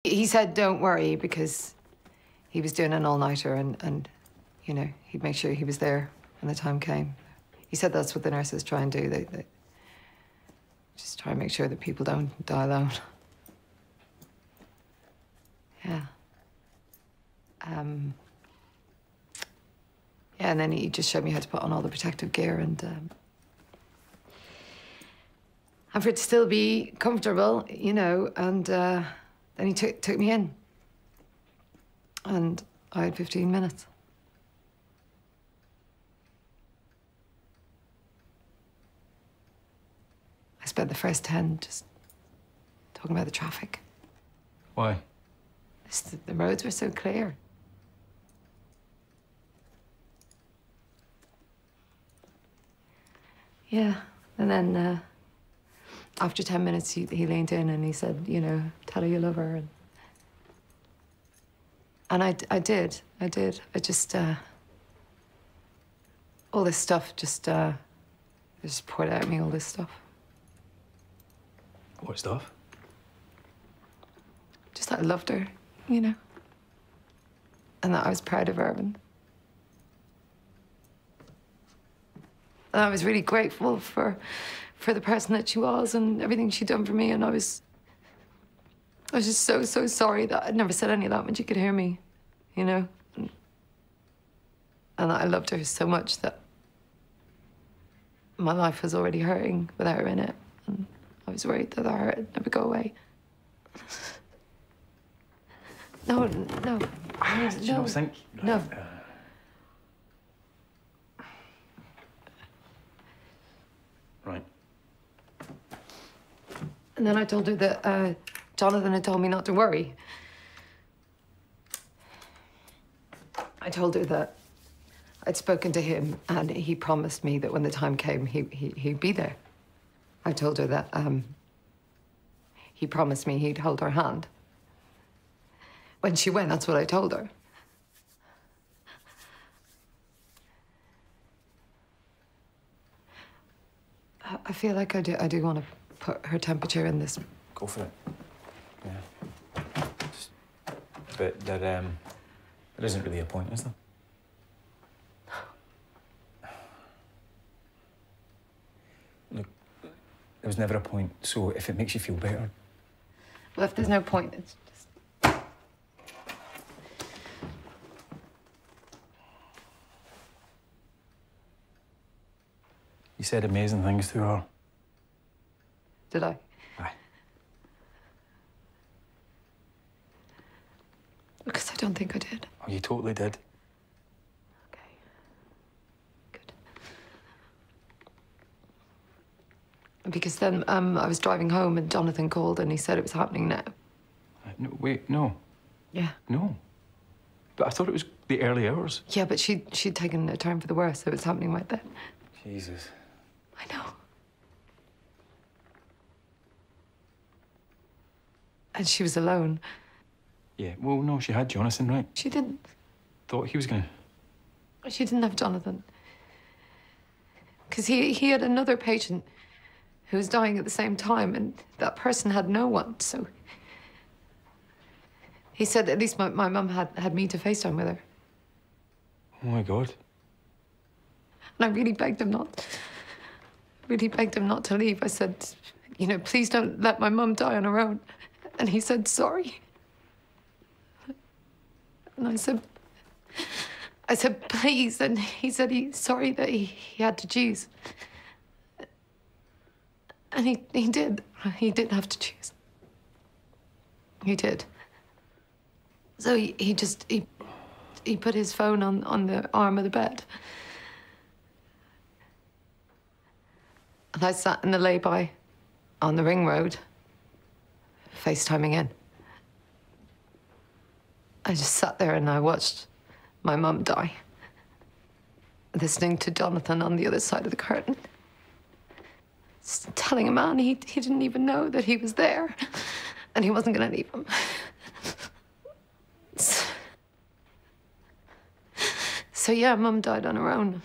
He said, don't worry, because he was doing an all-nighter and, you know, he'd make sure he was there when the time came. He said that's what the nurses try and do. They just try and make sure that people don't die alone. Yeah. Yeah, and then he just showed me how to put on all the protective gear and for it to still be comfortable, you know, and then he took me in. And I had 15 minutes. I spent the first 10 just talking about the traffic. Why? The roads were so clear. Yeah, and then after 10 minutes, he leaned in and he said, you know, tell her you love her. And I did. I just, all this stuff just poured out of me, all this stuff. What stuff? Just that I loved her, you know. And that I was proud of her. And I was really grateful for the person that she was and everything she'd done for me. And I was just so sorry that I'd never said any of that when she could hear me, you know. And I loved her so much that my life was already hurting without her in it. And I was worried that the hurt would never go away. No. Do you not think? No. Right. And then I told her that Jonathan had told me not to worry. I told her that I'd spoken to him and he promised me that when the time came, he'd be there. I told her that he promised me he'd hold her hand. When she went, that's what I told her. I feel like I do want to put her temperature in this. Go for it. Yeah. But there isn't really a point, is there? Look, there was never a point, so if it makes you feel better... Well, if there's no point, it's just... You said amazing things to her. Did I? Aye. Because I don't think I did. Oh, you totally did. Okay. Good. Because then I was driving home and Jonathan called and he said it was happening now. No, wait, no. Yeah. No. But I thought it was the early hours. Yeah, but she'd taken a turn for the worse, so it was happening right then. Jesus. I know. And she was alone. Yeah, well, no, she had Jonathan, right? She didn't. Thought he was gonna... She didn't have Jonathan. Because he had another patient who was dying at the same time, and that person had no one, so... He said at least my mum had me to FaceTime with her. Oh, my God. And I really begged him not to leave. I said, you know, please don't let my mum die on her own. And he said, sorry. And I said, please. And he said he's sorry that he had to choose. And he did. He did have to choose. He did. So he put his phone on the arm of the bed. And I sat in the lay-by on the ring road, FaceTiming in. I just sat there and I watched my mum die, listening to Jonathan on the other side of the curtain, telling a man he didn't even know that he was there and he wasn't going to leave him. So yeah, Mum died on her own.